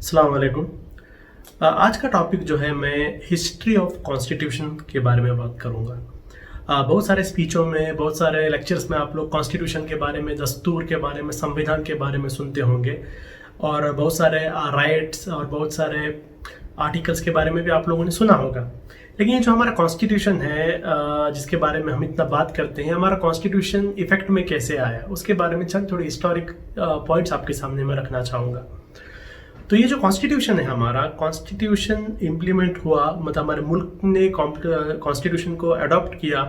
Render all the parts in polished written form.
अस्सलाम वालेकुम। आज का टॉपिक जो है मैं हिस्ट्री ऑफ कॉन्स्टिट्यूशन के बारे में बात करूंगा। बहुत सारे स्पीचों में, बहुत सारे लेक्चर्स में आप लोग कॉन्स्टिट्यूशन के बारे में, दस्तूर के बारे में, संविधान के बारे में सुनते होंगे और बहुत सारे राइट्स और बहुत सारे आर्टिकल्स के बारे में भी आप लोगों ने सुना होगा। लेकिन ये जो हमारा कॉन्स्टिट्यूशन है जिसके बारे में हम इतना बात करते हैं, हमारा कॉन्स्टिट्यूशन इफेक्ट में कैसे आया, उसके बारे में चंद थोड़ी हिस्टोरिक पॉइंट्स आपके सामने मैं रखना चाहूँगा। तो ये जो कॉन्स्टिट्यूशन है, हमारा कॉन्स्टिट्यूशन इम्प्लीमेंट हुआ, मतलब हमारे मुल्क ने कॉन्स्टिट्यूशन को अडॉप्ट किया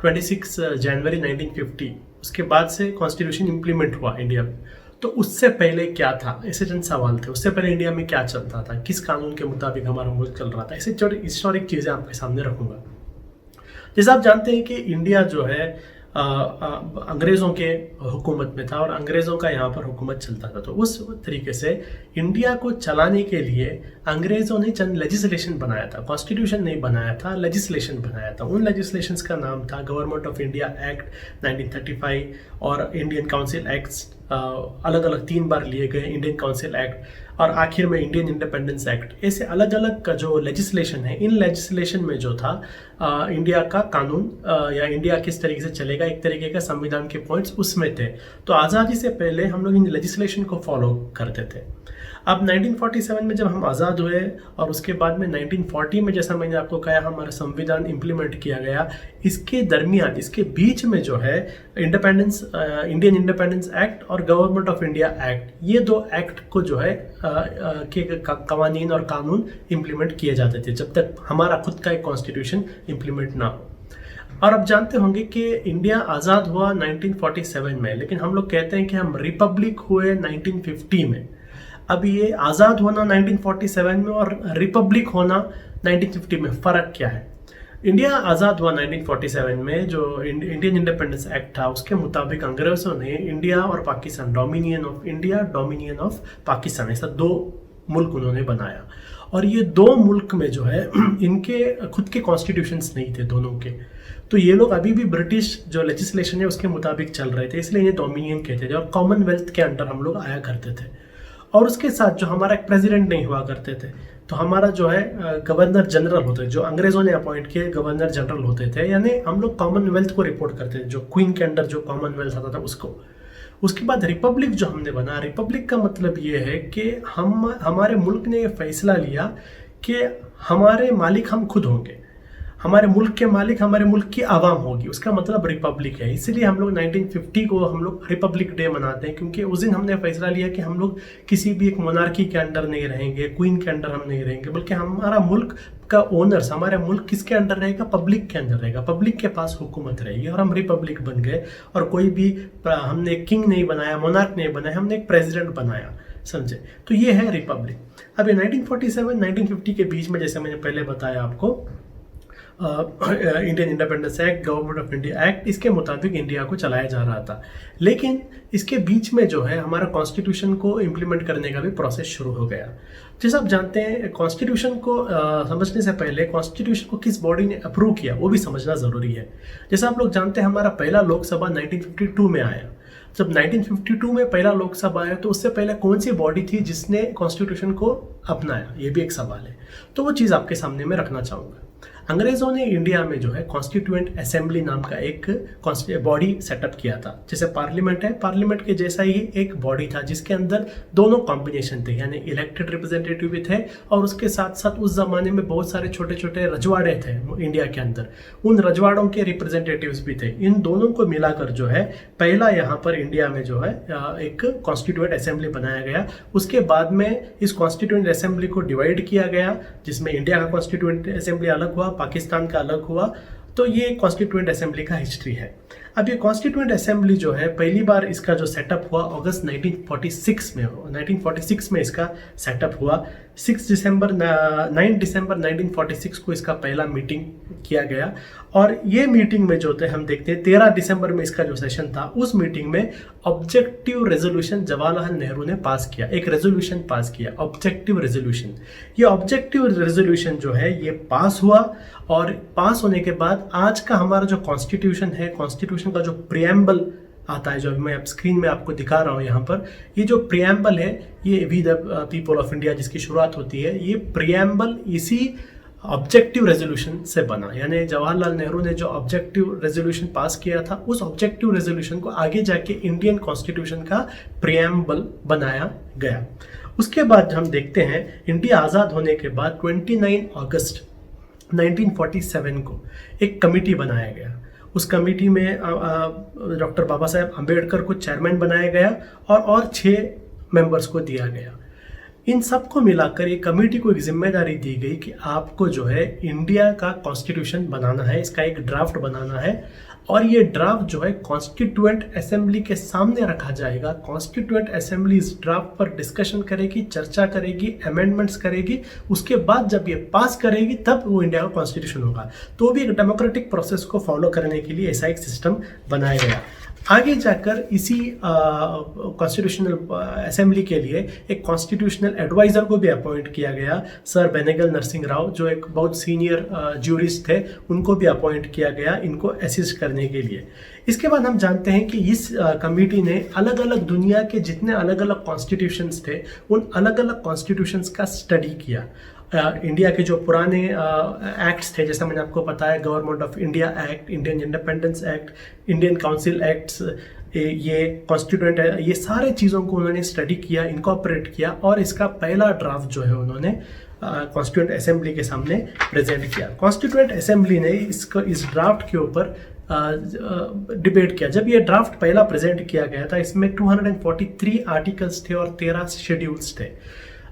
26 जनवरी 1950। उसके बाद से कॉन्स्टिट्यूशन इम्प्लीमेंट हुआ इंडिया में। तो उससे पहले क्या था, ऐसे चंद सवाल थे। उससे पहले इंडिया में क्या चलता था, किस कानून के मुताबिक हमारा मुल्क चल रहा था, ऐसे छोटी हिस्टोरिक चीज़ें आपके सामने रखूँगा। जैसे आप जानते हैं कि इंडिया जो है अंग्रेज़ों के हुकूमत में था और अंग्रेज़ों का यहाँ पर हुकूमत चलता था। तो उस तरीके से इंडिया को चलाने के लिए अंग्रेज़ों ने चंद लेजिस्लेशन बनाया था। कॉन्स्टिट्यूशन नहीं बनाया था, लेजिस्लेशन बनाया था। उन लेजिस्लेशंस का नाम था गवर्नमेंट ऑफ इंडिया एक्ट 1935 और इंडियन काउंसिल एक्ट्स। अलग अलग 3 बार लिए गए इंडियन काउंसिल एक्ट और आखिर में इंडियन इंडिपेंडेंस एक्ट। ऐसे अलग अलग का जो लेजिस्लेशन है, इन लेजिस्लेशन में जो था इंडिया का कानून या इंडिया किस तरीके से चलेगा, एक तरीके का संविधान के पॉइंट्स उसमें थे। तो आज़ादी से पहले हम लोग इन लेजिस्लेशन को फॉलो करते थे। अब 1947 में जब हम आज़ाद हुए और उसके बाद में 1940 में, जैसा मैंने आपको कहा, हमारा संविधान इम्प्लीमेंट किया गया। इसके दरमियान, इसके बीच में जो है इंडियन इंडिपेंडेंस एक्ट और गवर्नमेंट ऑफ इंडिया एक्ट, ये 2 एक्ट को जो है के कवानीन और कानून इम्प्लीमेंट किए जाते थे जब तक हमारा खुद का एक कॉन्स्टिट्यूशन इम्प्लीमेंट ना हो। और अब जानते होंगे कि इंडिया आज़ाद हुआ 1947 में, लेकिन हम लोग कहते हैं कि हम रिपब्लिक हुए 1950 में। अब ये आज़ाद होना 1947 में और रिपब्लिक होना 1950 में फ़र्क क्या है? इंडिया आज़ाद हुआ 1947 में। जो इंडियन इंडिपेंडेंस एक्ट था, उसके मुताबिक अंग्रेज़ों ने इंडिया और Pakistan, dominion of India, dominion of Pakistan, ऐसा 2 मुल्क उन्होंने बनाया। और ये 2 मुल्क में जो है इनके खुद के कॉन्स्टिट्यूशंस नहीं थे दोनों के। तो ये लोग अभी भी ब्रिटिश जो लेजिस्लेशन है उसके मुताबिक चल रहे थे, इसलिए ये डोमिनियन कहते थे और कॉमनवेल्थ के अंडर हम लोग आया करते थे। और उसके साथ जो हमारा एक प्रेसिडेंट नहीं हुआ करते थे, तो हमारा जो है गवर्नर जनरल होते, जो अंग्रेज़ों ने अपॉइंट किए गवर्नर जनरल होते थे। यानी हम लोग कॉमनवेल्थ को रिपोर्ट करते थे, जो क्वीन के अंडर जो कॉमनवेल्थ आता था उसको। उसके बाद रिपब्लिक जो हमने बना, रिपब्लिक का मतलब ये है कि हमारे मुल्क ने ये फैसला लिया कि हमारे मालिक हम खुद होंगे, हमारे मुल्क के मालिक हमारे मुल्क की आवाम होगी। उसका मतलब रिपब्लिक है। इसलिए हम लोग 1950 को हम लोग रिपब्लिक डे मनाते हैं, क्योंकि उस दिन हमने फैसला लिया कि हम लोग किसी भी एक मोनार्की के अंडर नहीं रहेंगे, क्वीन के अंडर हम नहीं रहेंगे, बल्कि हमारा मुल्क का ओनर्स, हमारा मुल्क किसके अंडर रहेगा? पब्लिक के अंदर रहेगा, पब्लिक के पास हुकूमत रहेगी। और हम रिपब्लिक बन गए और कोई भी हमने किंग नहीं बनाया, मोनार्क नहीं बनाया, हमने एक प्रेसिडेंट बनाया, समझे? तो ये है रिपब्लिक। अब ये 1947 1950 के बीच में, जैसे मैंने पहले बताया आपको, Indian independence act, government of India act, इसके मुताबिक इंडिया को चलाया जा रहा था। लेकिन इसके बीच में जो है हमारा कॉन्स्टिट्यूशन को इम्प्लीमेंट करने का भी प्रोसेस शुरू हो गया। जैसे आप जानते हैं, कॉन्स्टिट्यूशन को समझने से पहले कॉन्स्टिट्यूशन को किस बॉडी ने अप्रूव किया वो भी समझना ज़रूरी है। जैसे आप लोग जानते हैं, हमारा पहला लोकसभा 1952 में आया। जब 1952 में पहला लोकसभा आया, तो उससे पहले कौन सी बॉडी थी जिसने कॉन्स्टिट्यूशन को अपनाया, ये भी एक सवाल है। तो वो चीज़ आपके सामने मैं रखना चाहूँगा। अंग्रेज़ों ने इंडिया में जो है कॉन्स्टिट्यूएंट असेंबली नाम का एक बॉडी सेटअप किया था। जैसे पार्लियामेंट है, पार्लियामेंट के जैसा ही एक बॉडी था जिसके अंदर दोनों कॉम्बिनेशन थे, यानी इलेक्टेड रिप्रेजेंटेटिव भी थे और उसके साथ साथ उस ज़माने में बहुत सारे छोटे छोटे रजवाड़े थे इंडिया के अंदर, उन रजवाड़ों के रिप्रेजेंटेटिव्स भी थे। इन दोनों को मिलाकर जो है पहला यहाँ पर इंडिया में जो है एक कॉन्स्टिट्यूएंट असेंबली बनाया गया। उसके बाद में इस कॉन्स्टिट्यूएंट असेंबली को डिवाइड किया गया, जिसमें इंडिया का कॉन्स्टिट्यूएंट असेंबली अलग हुआ, पाकिस्तान का अलग हुआ। तो ये कॉन्स्टिट्यूएंट असेंबली का हिस्ट्री है। अब ये कॉन्स्टिट्यूएंट असेंबली जो है, पहली बार इसका जो सेटअप हुआ अगस्त 1946 में, 1946 में इसका सेटअप हुआ। 9 दिसंबर 1946 को इसका पहला मीटिंग किया गया। और ये मीटिंग में जो थे, हम देखते हैं 13 दिसंबर में इसका जो सेशन था, उस मीटिंग में ऑब्जेक्टिव रेजोल्यूशन जवाहरलाल नेहरू ने पास किया, एक रेजोल्यूशन पास किया, ऑब्जेक्टिव रेजोल्यूशन। ये ऑब्जेक्टिव रेजोल्यूशन जो है ये पास हुआ और पास होने के बाद आज का हमारा जो कॉन्स्टिट्यूशन है, कॉन्स्टिट्यूशन का जो प्रिएम्बल आता है, जो अभी मैं आप स्क्रीन में आपको दिखा रहा हूँ यहाँ पर, ये जो प्रियम्बल है, ये we the people of India जिसकी शुरुआत होती है, ये प्रियम्बल इसी ऑब्जेक्टिव रेजोल्यूशन से बना। यानी जवाहरलाल नेहरू ने जो ऑब्जेक्टिव रेजोल्यूशन पास किया था, उस ऑब्जेक्टिव रेजोल्यूशन को आगे जाके इंडियन कॉन्स्टिट्यूशन का प्रियम्बल बनाया गया। उसके बाद हम देखते हैं इंडिया आज़ाद होने के बाद 29 अगस्त 1947 को एक कमेटी बनाया गया। उस कमेटी में डॉक्टर बाबा साहेब अम्बेडकर को चेयरमैन बनाया गया और 6 मेंबर्स को दिया गया। इन सबको मिलाकर ये कमेटी को एक जिम्मेदारी दी गई कि आपको जो है इंडिया का कॉन्स्टिट्यूशन बनाना है, इसका एक ड्राफ्ट बनाना है, और ये ड्राफ्ट जो है कॉन्स्टिट्यूएंट असेंबली के सामने रखा जाएगा। कॉन्स्टिट्यूएंट असेंबली इस ड्राफ्ट पर डिस्कशन करेगी, चर्चा करेगी, अमेंडमेंट्स करेगी। उसके बाद जब ये पास करेगी तब वो इंडिया का कॉन्स्टिट्यूशन होगा। तो भी एक डेमोक्रेटिक प्रोसेस को फॉलो करने के लिए ऐसा एक सिस्टम बनाया गया। आगे जाकर इसी कॉन्स्टिट्यूशनल असेंबली के लिए एक कॉन्स्टिट्यूशनल एडवाइज़र को भी अपॉइंट किया गया। सर बेनेगल नरसिंह राव, जो एक बहुत सीनियर ज्यूरिस्ट थे, उनको भी अपॉइंट किया गया इनको असिस्ट करने के लिए। इसके बाद हम जानते हैं कि इस कमेटी ने अलग अलग दुनिया के जितने अलग अलग कॉन्स्टिट्यूशंस थे, उन अलग अलग कॉन्स्टिट्यूशंस का स्टडी किया। इंडिया के जो पुराने एक्ट्स थे, जैसा मैंने आपको बताया, government of India act, Indian independence act, Indian council acts, ये कॉन्स्टिट्यूएंट है, ये सारे चीज़ों को उन्होंने स्टडी किया, इनकॉर्पोरेट किया, और इसका पहला ड्राफ्ट जो है उन्होंने कॉन्स्टिट्यूएंट असेंबली के सामने प्रेजेंट किया। कॉन्स्टिट्यूएंट असेंबली ने इस ड्राफ्ट के ऊपर डिबेट किया। जब ये ड्राफ्ट पहला प्रेजेंट किया गया था, इसमें 243 आर्टिकल्स थे और 13 शेड्यूल्स थे।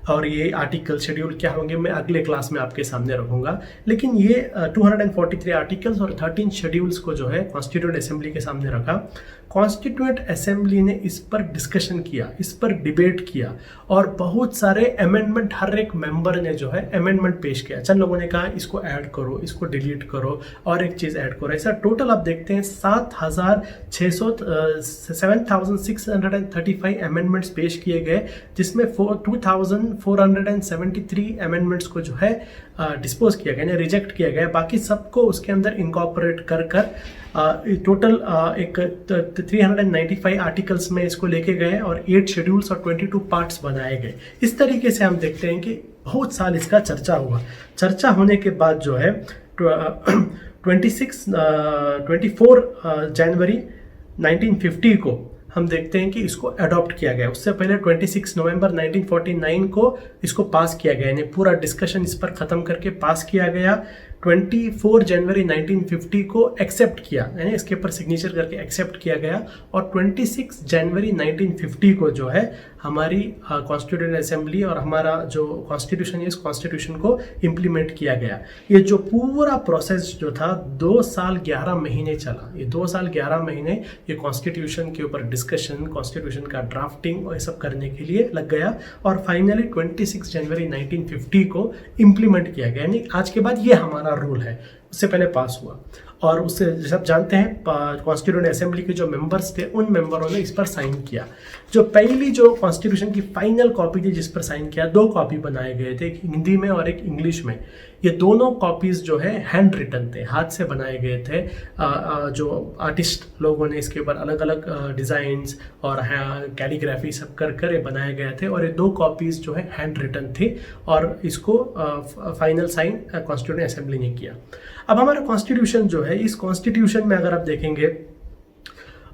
और ये आर्टिकल शेड्यूल क्या होंगे मैं अगले क्लास में आपके सामने रखूंगा। लेकिन ये 243 आर्टिकल्स और 13 शेड्यूल्स को जो है कॉन्स्टिट्यूएंट असेंबली के सामने रखा। कॉन्स्टिट्यूएंट असेंबली ने इस पर डिस्कशन किया, इस पर डिबेट किया, और बहुत सारे अमेंडमेंट, हर एक मेंबर ने जो है अमेंडमेंट पेश किया। चंद लोगों ने कहा इसको ऐड करो, इसको डिलीट करो, और एक चीज़ ऐड करो। ऐसा टोटल आप देखते हैं 7,635 अमेंडमेंट्स पेश किए गए, जिसमें 2,473 अमेंडमेंट्स को जो है डिस्पोज किया गया, रिजेक्ट किया गया। बाकी सबको उसके अंदर इनकॉर्पोरेट कर टोटल एक 395 आर्टिकल्स में इसको लेके गए, और 8 शेड्यूल्स और 22 पार्ट्स बनाए गए। इस तरीके से हम देखते हैं कि बहुत साल इसका चर्चा हुआ। चर्चा होने के बाद जो है 24 जनवरी 1950 को हम देखते हैं कि इसको अडॉप्ट किया गया। उससे पहले 26 नवंबर 1949 को इसको पास किया गया, यानी पूरा डिस्कशन इस पर ख़त्म करके पास किया गया। 24 जनवरी 1950 को एक्सेप्ट किया, यानी इसके ऊपर सिग्नेचर करके एक्सेप्ट किया गया, और 26 जनवरी 1950 को जो है हमारी कॉन्स्टिट्यूएंट असेंबली और हमारा जो कॉन्स्टिट्यूशन है, इस कॉन्स्टिट्यूशन को इम्प्लीमेंट किया गया। ये जो पूरा प्रोसेस जो था 2 साल 11 महीने चला। ये 2 साल 11 महीने ये कॉन्स्टिट्यूशन के ऊपर डिस्कशन, कॉन्स्टिट्यूशन का ड्राफ्टिंग और ये सब करने के लिए लग गया, और फाइनली 26 जनवरी 1950 को इम्प्लीमेंट किया गया। यानी आज के बाद ये हमारा रूल है, उससे पहले पास हुआ। और उससे जैसे आप जानते हैं कॉन्स्टिट्यूएंट असेंबली के जो मेंबर्स थे, उन मेंबरों ने इस पर साइन किया। जो पहली जो कॉन्स्टिट्यूशन की फाइनल कॉपी थी जिस पर साइन किया, 2 कॉपी बनाए गए थे, एक हिंदी में और एक इंग्लिश में। ये दोनों कॉपीज़ जो है हैंड रिटन थे, हाथ से बनाए गए थे। जो आर्टिस्ट लोगों ने इसके ऊपर अलग अलग डिज़ाइंस और कैलीग्राफी सब कर ये बनाए गए थे, और ये 2 कॉपीज़ जो है हैंड रिटन थी, और इसको फाइनल साइन कॉन्स्टिट्यूएंट असेंबली ने किया। अब हमारा कॉन्स्टिट्यूशन जो है, इस कॉन्स्टिट्यूशन में अगर आप देखेंगे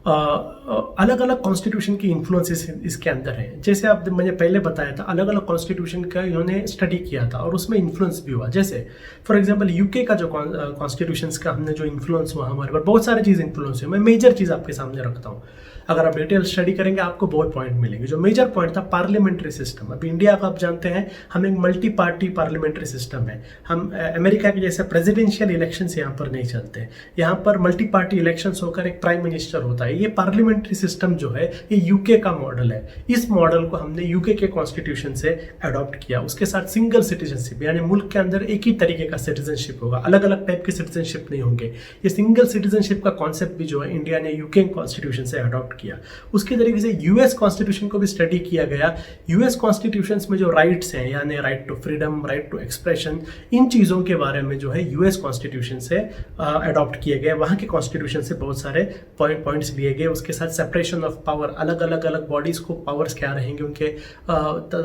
अलग अलग कॉन्स्टिट्यूशन की इन्फ्लुएंसेस इसके अंदर है। जैसे आप मैंने पहले बताया था, अलग अलग कॉन्स्टिट्यूशन का इन्होंने स्टडी किया था और उसमें इन्फ्लुएंस भी हुआ। जैसे फॉर एग्जांपल यूके का जो कॉन्स्टिट्यूशंस का हमने जो इन्फ्लुएंस हुआ हमारे पर, बहुत सारी चीज़ इन्फ्लुएंस हुई। मैं मेजर चीज़ आपके सामने रखता हूँ। अगर आप डिटेल स्टडी करेंगे आपको बहुत पॉइंट मिलेंगे। जो मेजर पॉइंट था पार्लियामेंट्री सिस्टम। अब इंडिया का आप जानते हैं हम एक मल्टी पार्टी पार्लियामेंट्री सिस्टम है। हम अमेरिका के जैसे प्रेसिडेंशियल इलेक्शंस यहाँ पर नहीं चलते। यहाँ पर मल्टी पार्टी इलेक्शंस होकर एक प्राइम मिनिस्टर होता है। ये पार्लियामेंट्री सिस्टम जो है ये यूके का मॉडल है। इस मॉडल को हमने यूके के कॉन्स्टिट्यूशन से अडॉप्ट किया। उसके साथ सिंगल सिटीजनशिप, यानी मुल्क के अंदर एक ही तरीके का सिटीजनशिप होगा, अलग अलग टाइप के सिटीजनशिप नहीं होंगे। ये सिंगल सिटीजनशिप का कॉन्सेप्ट भी जो है इंडिया ने यूके कॉन्स्टिट्यूशन से अडॉप्ट किया। उसके तरीके से यूएस कॉन्स्टिट्यूशन को भी स्टडी किया गया। यूएस कॉन्स्टिट्यूशन में जो राइट्स हैं, यानी right to freedom, right to expression, इन चीज़ों के बारे में जो है यूएस कॉन्स्टिट्यूशन से अडॉप्ट किए गए। वहाँ के कॉन्स्टिट्यूशन से बहुत सारे पॉइंट्स लिए लिए गए, उसके साथ सेपरेशन ऑफ पावर, अलग अलग अलग बॉडीज़ को पावर्स क्या रहेंगे, उनके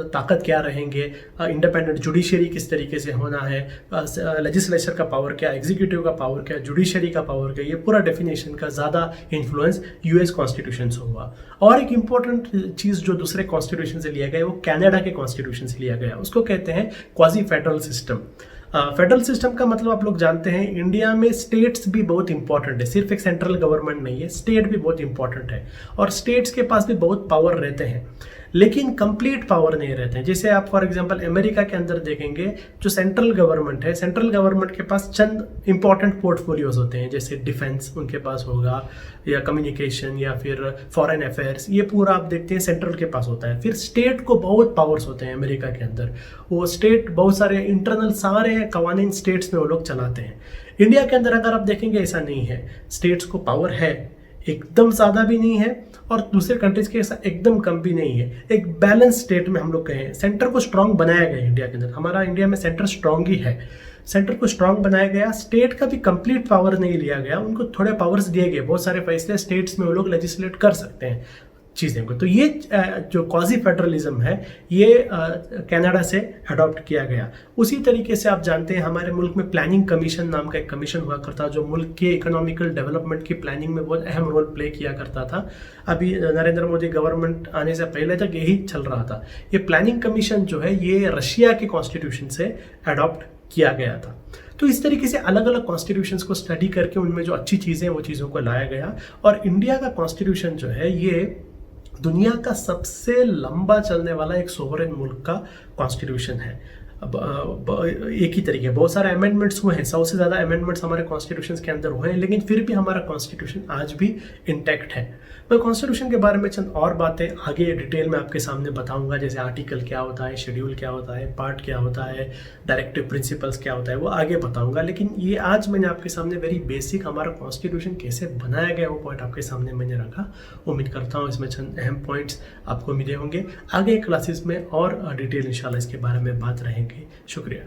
ताकत क्या रहेंगे, इंडिपेंडेंट जुडिशरी किस तरीके से होना है, लेजिस्लेचर का पावर क्या, एग्जीक्यूटिव का पावर क्या, जुडिशरी का पावर क्या, ये पूरा डेफिनेशन का ज़्यादा इन्फ्लुएंस यूएस कॉन्स्टिट्यूशन से हुआ। और एक इम्पॉर्टेंट चीज़ जो दूसरे कॉन्स्टिट्यूशन से लिया गया वो कनाडा के कॉन्स्टिट्यूशन से लिया गया, उसको कहते हैं quasi federal system. Federal system का मतलब आप लोग जानते हैं, इंडिया में स्टेट्स भी बहुत इंपॉर्टेंट है, सिर्फ एक सेंट्रल गवर्नमेंट नहीं है, स्टेट भी बहुत इंपॉर्टेंट है और स्टेट्स के पास भी बहुत पावर रहते हैं, लेकिन कंप्लीट पावर नहीं रहते हैं। जैसे आप फॉर एग्जांपल अमेरिका के अंदर देखेंगे, जो सेंट्रल गवर्नमेंट है, सेंट्रल गवर्नमेंट के पास चंद इंपॉर्टेंट पोर्टफोलियोज होते हैं, जैसे डिफेंस उनके पास होगा, या कम्युनिकेशन, या फिर फॉरेन अफेयर्स, ये पूरा आप देखते हैं सेंट्रल के पास होता है। फिर स्टेट को बहुत पावर्स होते हैं अमेरिका के अंदर, वो स्टेट बहुत सारे इंटरनल सारे कवानीन स्टेट्स में वो लोग चलाते हैं। इंडिया के अंदर अगर आप देखेंगे ऐसा नहीं है, स्टेट्स को पावर है, एकदम ज़्यादा भी नहीं है और दूसरे कंट्रीज के ऐसा एकदम कम भी नहीं है, एक बैलेंस स्टेट में हम लोग कहें। सेंटर को स्ट्रांग बनाया गया इंडिया के अंदर, हमारा इंडिया में सेंटर स्ट्रांग ही है, सेंटर को स्ट्रांग बनाया गया, स्टेट का भी कंप्लीट पावर नहीं लिया गया, उनको थोड़े पावर्स दिए गए, बहुत सारे फैसले स्टेट्स में वो लोग लेजिस्लेट कर सकते हैं चीज़ें को। तो ये जो क्वाजी फेडरलिज्म है ये कनाडा से अडॉप्ट किया गया। उसी तरीके से आप जानते हैं हमारे मुल्क में प्लानिंग कमीशन नाम का एक कमीशन हुआ करता, जो मुल्क के इकोनॉमिकल डेवलपमेंट की प्लानिंग में बहुत अहम रोल प्ले किया करता था। अभी नरेंद्र मोदी गवर्नमेंट आने से पहले तक यही चल रहा था। ये प्लानिंग कमीशन जो है ये रशिया के कॉन्स्टिट्यूशन से अडॉप्ट किया गया था। तो इस तरीके से अलग अलग कॉन्स्टिट्यूशंस को स्टडी करके उनमें जो अच्छी चीज़ें वो चीज़ों को लाया गया। और इंडिया का कॉन्स्टिट्यूशन जो है ये दुनिया का सबसे लंबा चलने वाला एक सोवरेन मुल्क का कॉन्स्टिट्यूशन है। अब एक ही तरीके बहुत सारे अमेंडमेंट्स हुए हैं, 100 से ज़्यादा अमेंडमेंट्स हमारे कॉन्स्टिट्यूशन के अंदर हुए हैं, लेकिन फिर भी हमारा कॉन्स्टिट्यूशन आज भी इंटैक्ट है। मैं कॉन्स्टिट्यूशन के बारे में चंद और बातें आगे डिटेल में आपके सामने बताऊंगा, जैसे आर्टिकल क्या होता है, शेड्यूल क्या होता है, पार्ट क्या होता है, डायरेक्टिव प्रिंसिपल्स क्या होता है, वो आगे बताऊंगा। लेकिन ये आज मैंने आपके सामने वेरी बेसिक हमारा कॉन्स्टिट्यूशन कैसे बनाया गया वो पॉइंट आपके सामने मैंने रखा। उम्मीद करता हूँ इसमें चंद अहम पॉइंट्स आपको मिले होंगे। आगे क्लासेस में और डिटेल इंशाल्लाह इसके बारे में बात रहेंगे। शुक्रिया।